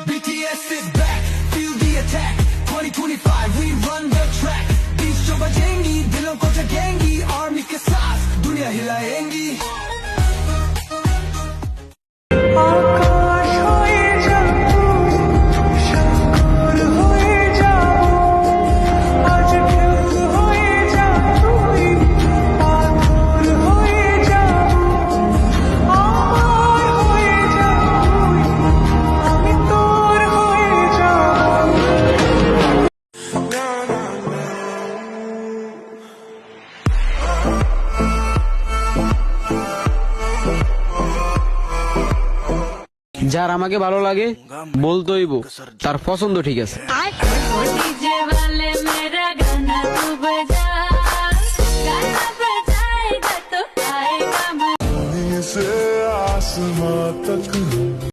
BTS is back, feel the attack. 2025 we run the track. बीच जो बजेंगी दिलों को जगेंगी, army के साथ दुनिया हिलाएंगी. যার আমাকে ভালো লাগে বলতোইব তার পছন্দ ঠিক আছে। आसमां तक